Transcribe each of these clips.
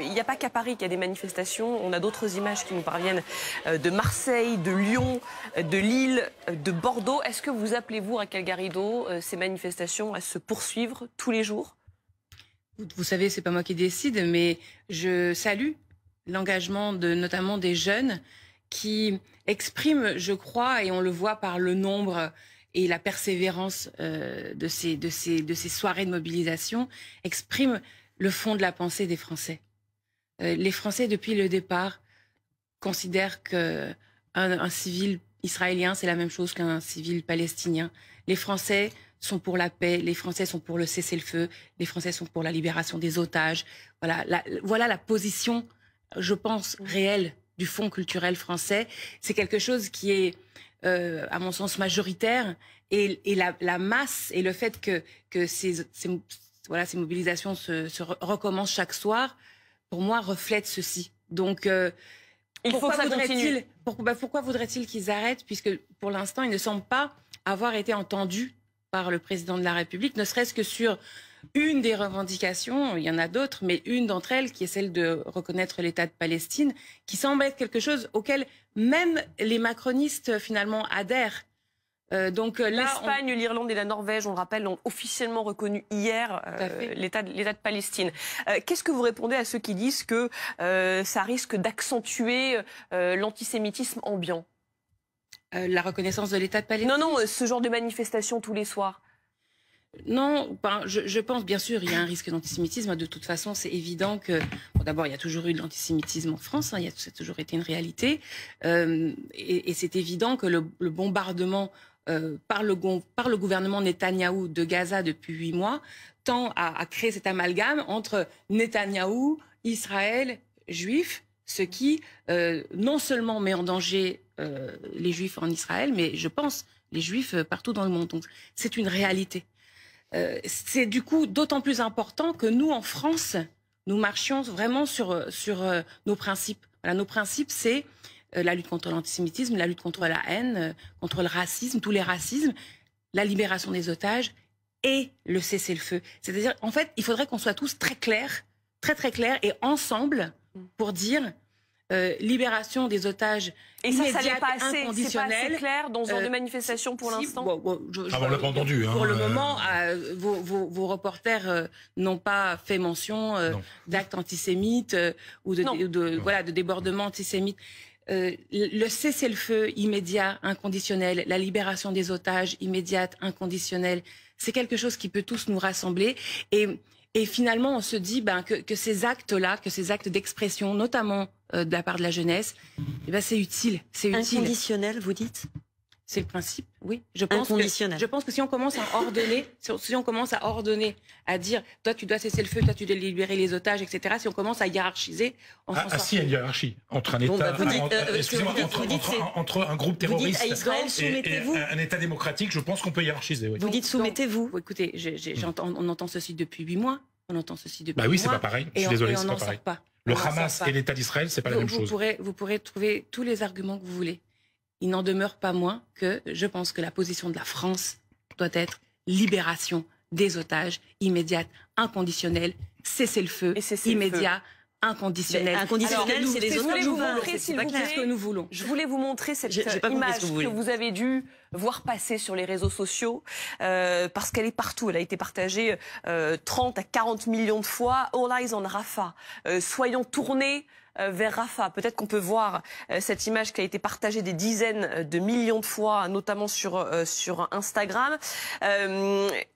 il n'y a pas qu'à Paris qu'il y a des manifestations. On a d'autres images qui nous parviennent de Marseille, de Lyon, de Lille, de Bordeaux. Est-ce que vous appelez-vous, Raquel Garrido, ces manifestations à se poursuivre tous les jours? Vous savez, c'est pas moi qui décide, mais je salue l'engagement notamment des jeunes qui expriment, je crois, et on le voit par le nombre et la persévérance de ces soirées de mobilisation, expriment le fond de la pensée des Français. Les Français, depuis le départ, considèrent qu'un civil israélien, c'est la même chose qu'un civil palestinien. Les Français sont pour la paix, les Français sont pour le cessez-le-feu, les Français sont pour la libération des otages. Voilà la position, je pense, réelle du Fonds culturel français. C'est quelque chose qui est, à mon sens, majoritaire. Et la masse et le fait que ces mobilisations se recommencent chaque soir, pour moi, reflètent ceci. Donc, pourquoi voudrait-il qu'ils arrêtent, puisque pour l'instant, ils ne semblent pas avoir été entendus par le président de la République, ne serait-ce que sur une des revendications, il y en a d'autres, mais une d'entre elles, qui est celle de reconnaître l'État de Palestine, qui semble être quelque chose auquel même les macronistes, finalement, adhèrent. L'Espagne, l'Irlande et la Norvège, on le rappelle, ont officiellement reconnu hier l'État de Palestine. Qu'est-ce que vous répondez à ceux qui disent que ça risque d'accentuer l'antisémitisme ambiant? La reconnaissance de l'État de Palestine? Non, ce genre de manifestation tous les soirs. Non, je pense, bien sûr, il y a un risque d'antisémitisme. De toute façon, c'est évident que... Bon, d'abord, il y a toujours eu de l'antisémitisme en France, hein, ça a toujours été une réalité. Et c'est évident que le bombardement par le gouvernement Netanyahou de Gaza depuis 8 mois tend à créer cet amalgame entre Netanyahou, Israël, Juifs, ce qui non seulement met en danger les Juifs en Israël, mais je pense les Juifs partout dans le monde. Donc, c'est une réalité. C'est du coup d'autant plus important que nous, en France, nous marchions vraiment sur nos principes. Voilà, nos principes, c'est la lutte contre l'antisémitisme, la lutte contre la haine, contre le racisme, tous les racismes, la libération des otages et le cessez-le-feu. C'est-à-dire, en fait, il faudrait qu'on soit tous très clairs, très clairs et ensemble pour dire libération des otages immédiate, inconditionnelle. C'est pas assez clair dans ce genre de manifestation pour l'instant. On l'a pas entendu. Pour le moment, vos reporters n'ont pas fait mention d'actes antisémites ou de débordements antisémites. Le cessez-le-feu immédiat, inconditionnel, la libération des otages immédiate, inconditionnelle, c'est quelque chose qui peut tous nous rassembler. Et finalement, on se dit que ces actes-là, que ces actes d'expression, notamment de la part de la jeunesse, c'est utile. Inconditionnel, vous dites? C'est le principe, oui. Je pense que si on commence à ordonner, à dire, toi tu dois cesser le feu, toi tu dois libérer les otages, etc. Si on commence à hiérarchiser, on s'en sort. Si, il y a une hiérarchie entre un État, entre un groupe terroriste et un État démocratique. Je pense qu'on peut hiérarchiser. Oui. Vous dites soumettez-vous. Écoutez, on entend ceci depuis 8 mois. On entend ceci depuis 8 mois. Oui, c'est pas pareil. Je suis désolé, c'est pas pareil. Le Hamas et l'État d'Israël, c'est pas la même chose. Vous pourrez trouver tous les arguments que vous voulez. Il n'en demeure pas moins que je pense que la position de la France doit être libération des otages immédiate, inconditionnelle, cessez-le-feu immédiat, inconditionnel. Inconditionnel, c'est les otages. C'est pas ce que nous voulons. Je voulais vous montrer cette image que vous avez dû voir passer sur les réseaux sociaux parce qu'elle est partout. Elle a été partagée 30 à 40 millions de fois. All eyes on Rafah. Soyons tournés vers Rafah. Peut-être qu'on peut voir cette image qui a été partagée des dizaines de millions de fois, notamment sur Instagram.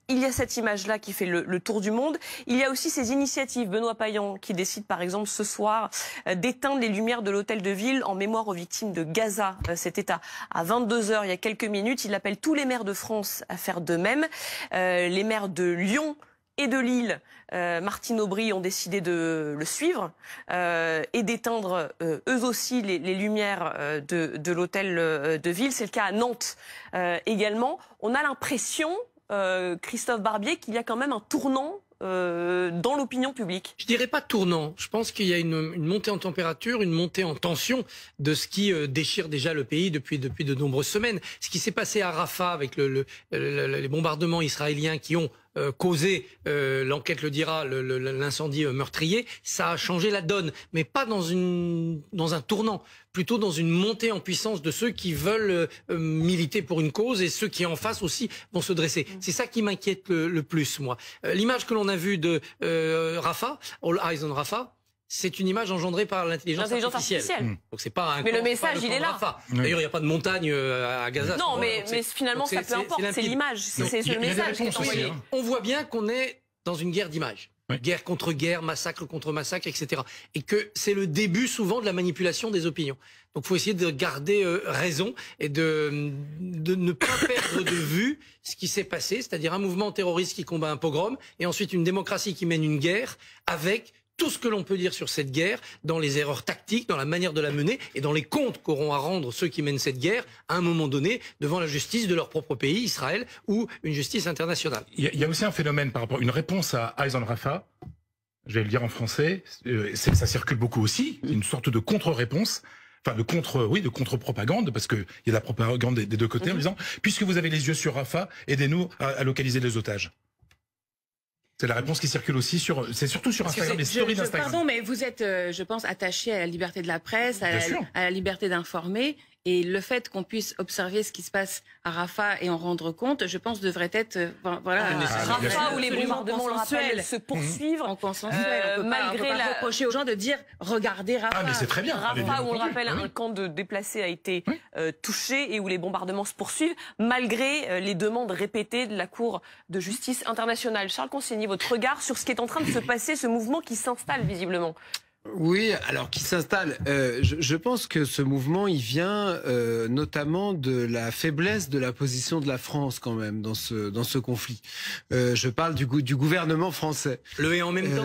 Il y a cette image-là qui fait le tour du monde. Il y a aussi ces initiatives. Benoît Payan qui décide par exemple ce soir d'éteindre les lumières de l'hôtel de ville en mémoire aux victimes de Gaza. C'était à 22h il y a quelques minutes. Il appelle tous les maires de France à faire de même. Les maires de Lyon et de Lille, Martine Aubry ont décidé de le suivre et d'éteindre eux aussi les lumières de l'hôtel de ville. C'est le cas à Nantes également. On a l'impression, Christophe Barbier, qu'il y a quand même un tournant dans l'opinion publique. Je dirais pas tournant. Je pense qu'il y a une montée en température, une montée en tension de ce qui déchire déjà le pays depuis de nombreuses semaines. Ce qui s'est passé à Rafah avec les bombardements israéliens qui ont causé, l'enquête le dira, l'incendie meurtrier, ça a changé la donne, mais pas dans un tournant, plutôt dans une montée en puissance de ceux qui veulent militer pour une cause et ceux qui en face aussi vont se dresser. C'est ça qui m'inquiète le plus, moi. L'image que l'on a vue de Rafah, All Eyes on Rafah, c'est une image engendrée par l'intelligence artificielle. Donc c'est pas un. Mais le message, il est là. D'ailleurs, il n'y a pas de montagne à Gaza. Non, mais finalement, ça peu importe. C'est l'image, c'est le message qui est envoyé. On voit bien qu'on est dans une guerre d'image. Oui. Guerre contre guerre, massacre contre massacre, etc. Et que c'est le début souvent de la manipulation des opinions. Donc il faut essayer de garder raison et de ne pas perdre de vue ce qui s'est passé, c'est-à-dire un mouvement terroriste qui combat un pogrom et ensuite une démocratie qui mène une guerre avec tout ce que l'on peut dire sur cette guerre, dans les erreurs tactiques, dans la manière de la mener et dans les comptes qu'auront à rendre ceux qui mènent cette guerre à un moment donné devant la justice de leur propre pays, Israël, ou une justice internationale. Il y a aussi un phénomène par rapport à une réponse à Eyes on Rafah, je vais le dire en français, ça circule beaucoup aussi, une sorte de contre-réponse. Enfin, de contre-propagande, parce qu'il y a de la propagande des deux côtés en disant, puisque vous avez les yeux sur Rafah, aidez-nous à localiser les otages. C'est la réponse qui circule aussi c'est surtout sur Instagram, les stories d'Instagram. Pardon, mais vous êtes, je pense, attaché à la liberté de la presse, à la liberté d'informer. Et le fait qu'on puisse observer ce qui se passe à Rafah et en rendre compte, je pense, devrait être Rafah où les bombardements, on le rappelle, se poursuivent en consensuel. Malgré la reprocher aux gens de dire regardez Rafah. Ah mais c'est très bien. Rafah où on le rappelle, un camp de déplacés a été touché et où les bombardements se poursuivent malgré les demandes répétées de la Cour de justice internationale. Charles Consigny, votre regard sur ce qui est en train de se passer, ce mouvement qui s'installe visiblement. Oui, alors qui s'installe. Je pense que ce mouvement, il vient notamment de la faiblesse de la position de la France quand même dans ce conflit. Je parle du gouvernement français. Le et en même temps.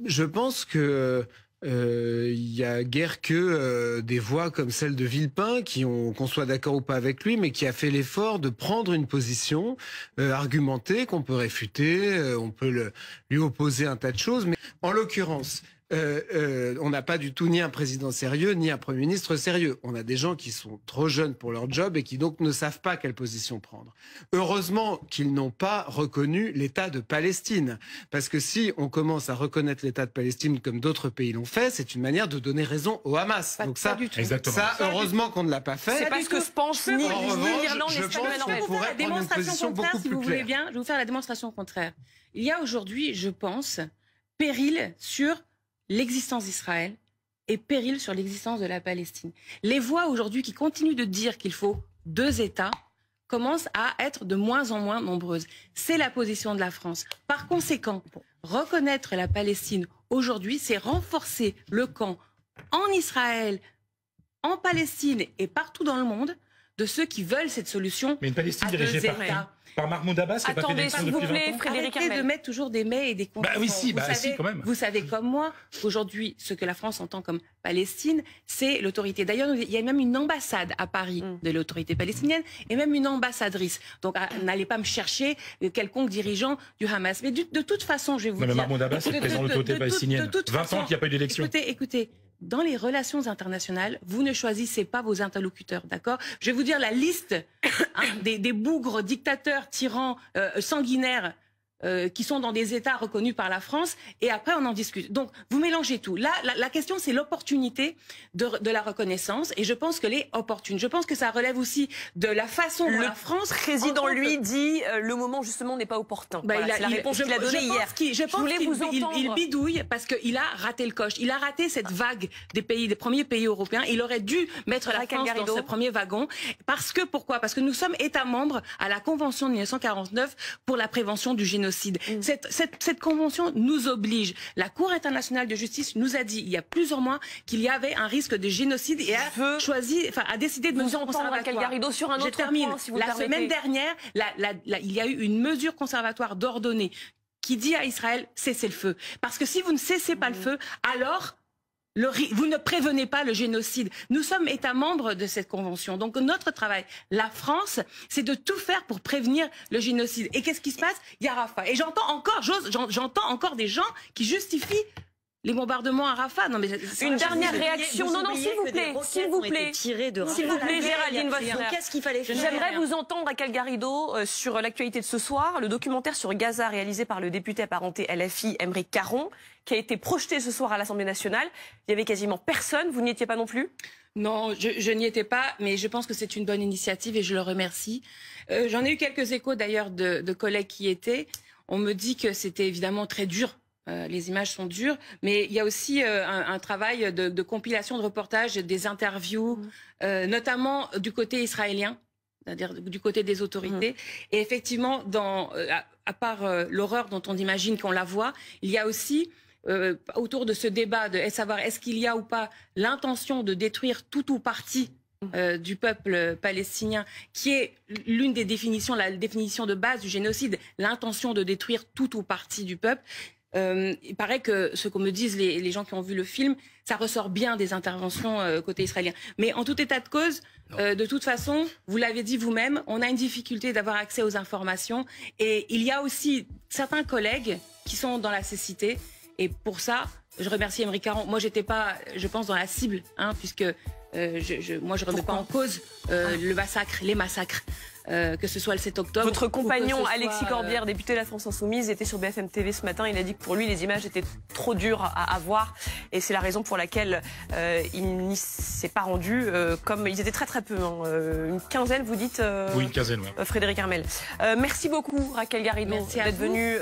Je pense que il y a guère que des voix comme celle de Villepin qu'on soit d'accord ou pas avec lui, mais qui a fait l'effort de prendre une position argumentée qu'on peut réfuter, on peut lui opposer un tas de choses, mais en l'occurrence. On n'a pas du tout ni un président sérieux, ni un Premier ministre sérieux. On a des gens qui sont trop jeunes pour leur job et qui donc ne savent pas quelle position prendre. Heureusement qu'ils n'ont pas reconnu l'État de Palestine. Parce que si on commence à reconnaître l'État de Palestine comme d'autres pays l'ont fait, c'est une manière de donner raison au Hamas. Donc ça, heureusement qu'on ne l'a pas fait. C'est pas ce que je pense ni l'Irlande, je pense qu'on pourrait prendre une position beaucoup plus claire. Si vous voulez bien, je vais vous faire la démonstration contraire. Il y a aujourd'hui, je pense, péril sur l'existence d'Israël et péril sur l'existence de la Palestine. Les voix aujourd'hui qui continuent de dire qu'il faut 2 États commencent à être de moins en moins nombreuses. C'est la position de la France. Par conséquent, reconnaître la Palestine aujourd'hui, c'est renforcer le camp en Israël, en Palestine et partout dans le monde de ceux qui veulent cette solution. Mais une Palestine dirigée par Mahmoud Abbas, c'est pas fait d'élection depuis longtemps. Arrêtez de mettre toujours des mais et des contre. Bah oui, si, quand même. Vous savez comme moi, aujourd'hui, ce que la France entend comme Palestine, c'est l'autorité. D'ailleurs, il y a même une ambassade à Paris de l'autorité palestinienne et même une ambassadrice. Donc, n'allez pas me chercher quelconque dirigeant du Hamas. Mais de toute façon, je vais vous dire... Non, mais Mahmoud Abbas, c'est le président de l'autorité palestinienne. 20 ans qu'il n'y a pas eu d'élection. Écoutez. Dans les relations internationales, vous ne choisissez pas vos interlocuteurs, d'accord? Je vais vous dire la liste des bougres, dictateurs, tyrans, sanguinaires qui sont dans des États reconnus par la France, et après on en discute. Donc vous mélangez tout. Là, la question c'est l'opportunité de la reconnaissance, et je pense qu'elle est opportune. Je pense que ça relève aussi de la façon dont la France... Le président, lui, dit le moment justement n'est pas opportun. Voilà, c'est la réponse qu'il a donnée hier. Je pense qu'il bidouille parce qu'il a raté le coche. Il a raté cette vague des premiers pays européens. Il aurait dû mettre la France dans ce premier wagon. Pourquoi? Parce que nous sommes États membres à la Convention de 1949 pour la prévention du génocide. Cette convention nous oblige. La Cour internationale de justice nous a dit il y a plusieurs mois qu'il y avait un risque de génocide et a décidé de mesures conservatoires. Sur un autre point, si vous la semaine dernière, il y a eu une mesure conservatoire d'ordonnée qui dit à Israël cessez le feu. Parce que si vous ne cessez pas le feu, alors vous ne prévenez pas le génocide. Nous sommes États membres de cette convention. Donc notre travail, la France, c'est de tout faire pour prévenir le génocide. Et qu'est-ce qui se passe? Il y a Rafah. Et j'entends encore des gens qui justifient Les bombardements à Rafah. Non, mais une dernière réaction. Non, s'il vous plaît, s'il vous plaît, Géraldine Wassenaar. Qu'est-ce qu'il fallait faire? J'aimerais vous entendre, Raquel Garrido, sur l'actualité de ce soir, le documentaire sur Gaza réalisé par le député apparenté LFI, Aymeric Caron, qui a été projeté ce soir à l'Assemblée nationale. Il y avait quasiment personne. Vous n'y étiez pas non plus? Non, je n'y étais pas, mais je pense que c'est une bonne initiative et je le remercie. J'en ai eu quelques échos d'ailleurs de collègues qui y étaient. On me dit que c'était évidemment très dur. Les images sont dures, mais il y a aussi un travail de compilation de reportages, des interviews, notamment du côté israélien, c'est-à-dire du côté des autorités. Et effectivement, à part l'horreur dont on imagine qu'on la voit, il y a aussi autour de ce débat de savoir est-ce qu'il y a ou pas l'intention de détruire tout ou partie du peuple palestinien, qui est l'une des définitions, la définition de base du génocide, l'intention de détruire tout ou partie du peuple. Il paraît que ce qu'on me disent les gens qui ont vu le film, ça ressort bien des interventions côté israélien. Mais en tout état de cause, de toute façon, vous l'avez dit vous-même, on a une difficulté d'avoir accès aux informations. Et il y a aussi certains collègues qui sont dans la cécité. Et pour ça, je remercie Aymeric Caron. Moi, j'étais pas, je pense, dans la cible, puisque moi, je remets pas en cause le massacre, les massacres. Que ce soit le 7 octobre. Votre compagnon Alexis Corbière, député de la France Insoumise, était sur BFM TV ce matin. Il a dit que pour lui, les images étaient trop dures à voir. Et c'est la raison pour laquelle il n'y s'est pas rendu. Comme ils étaient très peu. Une quinzaine, vous dites oui, une quinzaine, ouais. Frédéric Armel. Merci beaucoup, Raquel Garrido, d'être venue.